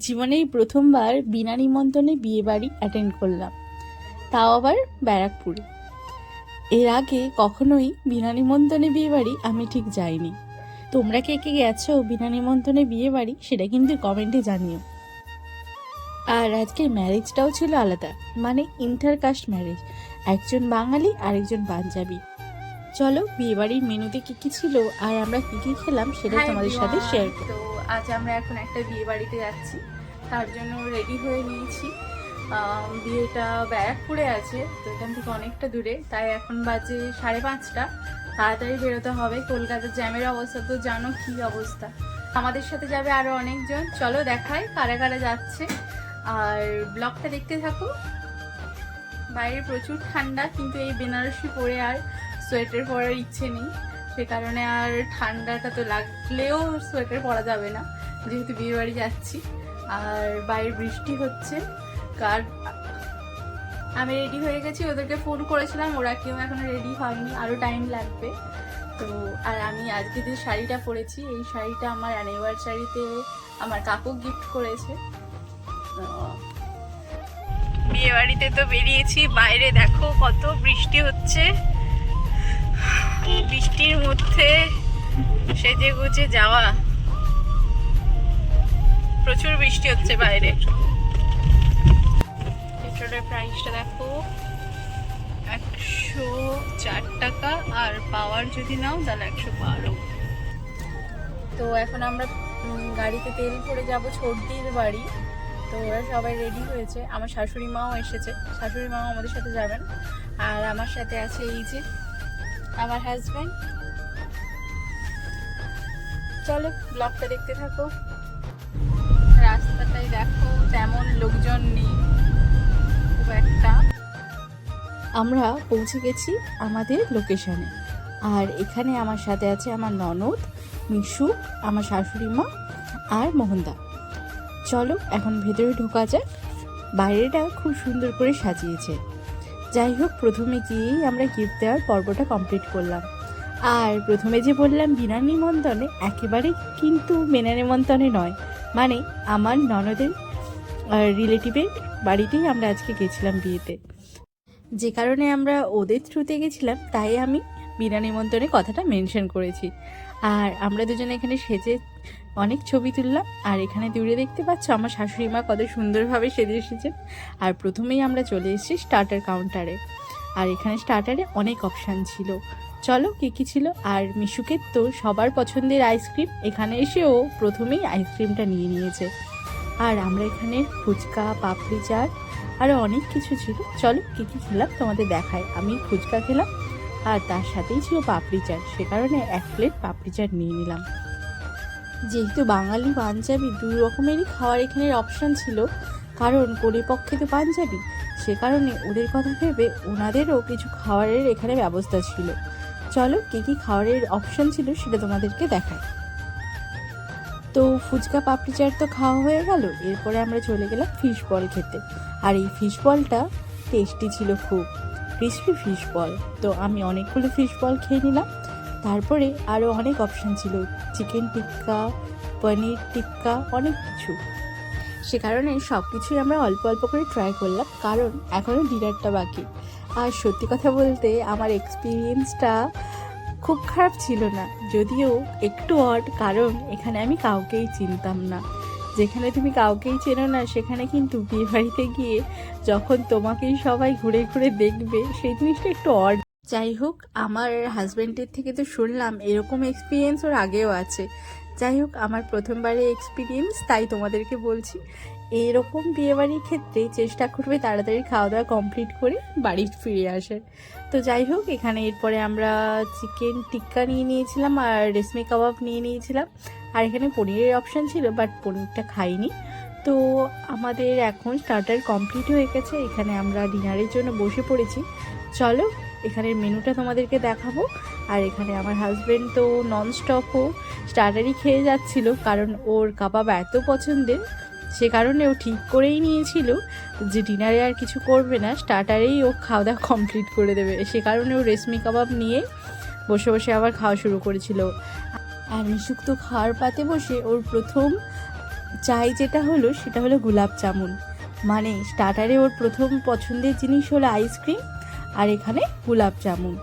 জীবনেই প্রথমবার বিনা নিমন্ত্রণে বিয়ে বাড়ি অ্যাটেন্ড করলাম, তাও আবার ব্যারাকপুরে। এর আগে কখনোই বিনা নিমন্ত্রণে বিয়ে বাড়ি আমি ঠিক যাইনি। তোমরা কে কে গেছো বিনা নিমন্ত্রণে বিয়ে বাড়ি সেটা কিন্তু কমেন্টে জানিও। আর আজকের ম্যারেজটাও ছিল আলাদা, মানে ইন্টারকাস্ট ম্যারেজ, একজন বাঙালি আর একজন পাঞ্জাবি। চলো বিয়ে বাড়ির মেনুতে কি কি ছিল আর আমরা কি কি খেলাম সেটা তোমাদের সাথে শেয়ার করব। তো আজ আমরা এখন একটা বিয়ে বাড়িতে যাচ্ছি, তার জন্য রেডি হয়ে নিয়েছি। বিয়েটা ব্যারাকপুরে আছে, তো এখান থেকে অনেকটা দূরে, তাই এখন বাজে 5:30। তাড়াতাড়ি বেরোতে হবে, কলকাতার জ্যামের অবস্থা তো জানো কি অবস্থা। আমাদের সাথে যাবে আরো অনেকজন, চলো দেখাই কারা কারা যাচ্ছে আর ব্লগটা দেখতে থাকো। বাইরে প্রচুর ঠান্ডা, কিন্তু এই বেনারসি পরে আর সোয়েটার পরার ইচ্ছে নেই, সে কারণে আর ঠান্ডাটা তো লাগলেও সোয়েটার পরা যাবে না, যেহেতু বিয়ে বাড়ি যাচ্ছি। আর বাইরে বৃষ্টি হচ্ছে। কার আমি রেডি হয়ে গেছি, ওদেরকে ফোন করেছিলাম, ওরা কেউ এখনো রেডি হয়নি, আরও টাইম লাগবে। তো আর আমি আজকে যে শাড়িটা পরেছি, এই শাড়িটা আমার অ্যানিভার্সারিতে আমার কাকু গিফট করেছে। বিয়ে বাড়িতে তো বেরিয়েছি, বাইরে দেখো কত বৃষ্টি হচ্ছে। বৃষ্টির মধ্যে সেজে গুজে যাওয়া, প্রচুর বৃষ্টি হচ্ছে বাইরে। পেট্রোলের প্রাইসটা দেখো, 104 টাকা, আর পাওয়ার যদি নাও তাহলে 112। তো এখন আমরা গাড়িতে তেল ভরে যাব ছোটদির বাড়ি। তো ওরা সবাই রেডি হয়েছে, আমার শাশুড়ি মাও এসেছে, শাশুড়ি মাও আমাদের সাথে যাবেন। আর আমার সাথে আছে এই যে আমার হাজব্যান্ড। চলো ব্লগটা দেখতে থাকো। রাস্তাটাই দেখো, তেমন লোকজন নেই খুব একটা। আমরা পৌঁছে গেছি আমাদের লোকেশনে, আর এখানে আমার সাথে আছে আমার ননদ, মিশু, আমার শাশুড়ি মা আর মোহনদা। চলো এখন ভেতরে ঢোকা যাক। বাইরেটা খুব সুন্দর করে সাজিয়েছে। যাই হোক, প্রথমে গিয়েই আমরা গিফট দেওয়ার পর্বটা কমপ্লিট করলাম। আর প্রথমে যে বললাম বিনা নিমন্ত্রণে, একেবারে কিন্তু বিনা নিমন্ত্রণে নয়, মানে আমার ননদের রিলেটিভের বাড়িতেই আমরা আজকে গেছিলাম বিয়েতে। যে কারণে আমরা ওদের থ্রুতে গেছিলাম, তাই আমি বিনা নিমন্ত্রণে কথাটা মেনশন করেছি। আর আমরা দুজনে এখানে সেজে অনেক ছবি তুললাম। আর এখানে দূরে দেখতে পাচ্ছ আমার শাশুড়ি মা কত সুন্দরভাবে সেজে এসেছেন। আর প্রথমেই আমরা চলে এসেছি স্টার্টার কাউন্টারে, আর এখানে স্টার্টারে অনেক অপশান ছিল। চলো কী কী ছিল। আর মিশুকে তো সবার পছন্দের আইসক্রিম, এখানে এসেও প্রথমেই আইসক্রিমটা নিয়ে নিয়েছে। আর আমরা এখানে ফুচকা, পাপড়ি চাট আরও অনেক কিছু ছিল। চলো কী কী খেলাম তোমাদের দেখায়। আমি ফুচকা খেলাম, আর তার সাথেই ছিল পাপড়ি চাট, সে কারণে 1 প্লেট পাপড়ি চাট নিয়ে নিলাম। যেহেতু বাঙালি পাঞ্জাবি দুই রকমেরই খাওয়ার এখানের অপশান ছিল, কারণ কোলে পক্ষে তো পাঞ্জাবি, সে কারণে ওদের কথা ভেবে ওনাদেরও কিছু খাবারের এখানে ব্যবস্থা ছিল। চলো কী কী খাবারের অপশান ছিল সেটা তোমাদেরকে দেখাই। তো ফুচকা পাপড়ি চাট তো খাওয়া হয়ে গেল, এরপরে আমরা চলে গেলাম ফিশ বল খেতে। আর এই ফিশ বলটা টেস্টি ছিল খুব, ক্রিসপি ফিশ বল। তো আমি অনেকগুলো ফিশ বল খেয়ে নিলাম। তারপরে আরও অনেক অপশান ছিল, চিকেন টিক্কা, পনির টিক্কা, অনেক কিছু। সে কারণে সব কিছুই আমরা অল্প অল্প করে ট্রাই করলাম, কারণ এখনও ডিনারটা বাকি। আর সত্যি কথা বলতে আমার এক্সপিরিয়েন্সটা খুব খারাপ ছিল না, যদিও একটু অড, কারণ এখানে আমি কাউকেই চিনতাম না। যেখানে তুমি কাউকেই চেনো না, সেখানে কিন্তু বিয়ে বাড়িতে গিয়ে যখন তোমাকেই সবাই ঘুরে ঘুরে দেখবে, সেই জিনিসটা একটু অড। যাই হোক, আমার হাজব্যান্ডের থেকে তো শুনলাম এরকম এক্সপিরিয়েন্স ওর আগেও আছে। যাই হোক, আমার প্রথমবারের এক্সপিরিয়েন্স, তাই তোমাদেরকে বলছি। এরকম বিয়েবাড়ির ক্ষেত্রে চেষ্টা করবে তাড়াতাড়ি খাওয়া দাওয়া কমপ্লিট করে বাড়ি ফিরে আসার। তো যাই হোক, এখানে এরপরে আমরা চিকেন টিক্কা নিয়ে নিয়েছিলাম আর রেশমি কাবাব নিয়ে নিয়েছিলাম। আর এখানে পনিরের অপশান ছিল, বাট পনিরটা খাইনি। তো আমাদের এখন স্টার্টার কমপ্লিট হয়ে গেছে, এখানে আমরা ডিনারের জন্য বসে পড়েছি। চলো এখানের মেনুটা তোমাদেরকে দেখাবো। আর এখানে আমার হাজব্যান্ড তো ননস্টপও স্টার্টারই খেয়ে যাচ্ছিল, কারণ ওর কাবাব এত পছন্দের, সে কারণে ও ঠিক করেই নিয়েছিল যে ডিনারে আর কিছু করবে না, স্টার্টারেই ও খাওয়া দাওয়া কমপ্লিট করে দেবে। সে কারণে ও রেশমি কাবাব নিয়ে বসে বসে আবার খাওয়া শুরু করেছিল। আর মিশুক তো খাওয়ার পাতে বসে ওর প্রথম চাই যেটা হলো সেটা হলো গোলাপ জামুন, মানে স্টার্টারে ওর প্রথম পছন্দের জিনিস হলো আইসক্রিম আর এখানে গোলাপ জামুন।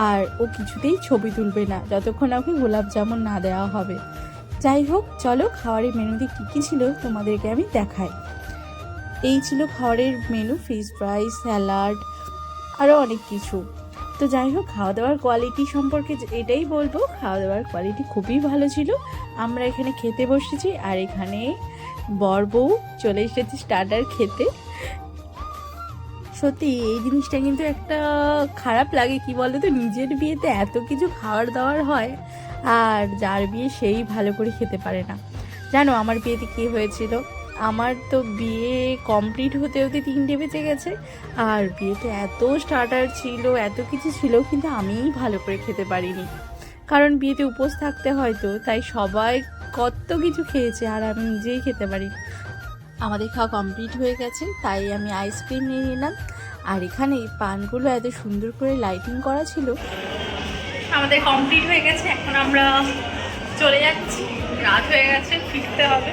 আর ও কিছুতেই ছবি তুলবে না যতক্ষণ ওকে গোলাপ জামুন না দেওয়া হবে। যাই হোক, চলো খাবারের মেনুতে কী কী ছিল তোমাদেরকে আমি দেখাই। এই ছিল খাবারের মেনু, ফিশ ফ্রাই, স্যালাড, আরও অনেক কিছু। তো যাই হোক, খাওয়া দাওয়ার কোয়ালিটি সম্পর্কে এটাই বলবো, খাওয়া দাওয়ার কোয়ালিটি খুবই ভালো ছিল। আমরা এখানে খেতে বসেছি আর এখানে বর বউ চলে এসেছে স্টার্টার খেতে। সত্যি এই জিনিসটা কিন্তু একটা খারাপ লাগে, কি বলো তো, নিজের বিয়েতে এত কিছু খাওয়ার দাওয়ার হয় আর যার বিয়ে সেই ভালো করে খেতে পারে না। জানো আমার বিয়েতে কী হয়েছিল? আমার তো বিয়ে কমপ্লিট হতে হতে 3টে বেজে গেছে, আর বিয়েতে এত স্টার্টার ছিল, এত কিছু ছিল, কিন্তু আমিই ভালো করে খেতে পারিনি। কারণ বিয়েতে উপোস থাকতে হয়, তো তাই সবাই কত কিছু খেয়েছে আর আমি নিজেই খেতে পারি। আমাদের খাওয়া কমপ্লিট হয়ে গেছে, তাই আমি আইসক্রিম নিয়ে নিলাম। আর এখানে পানগুলো এত সুন্দর করে লাইটিং করা ছিল। আমাদের কমপ্লিট হয়ে গেছে, এখন আমরা চলে যাচ্ছি, রাত হয়ে গেছে, ফিরতে হবে।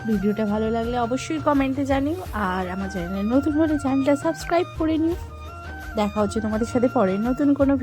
ভিডিওটা ভালো লাগলে অবশ্যই কমেন্টে জানিও, আর আমার চ্যানেলে নতুন হলে চ্যানেলটা সাবস্ক্রাইব করে নিও। দেখা হচ্ছে তোমাদের সাথে পরের নতুন কোনো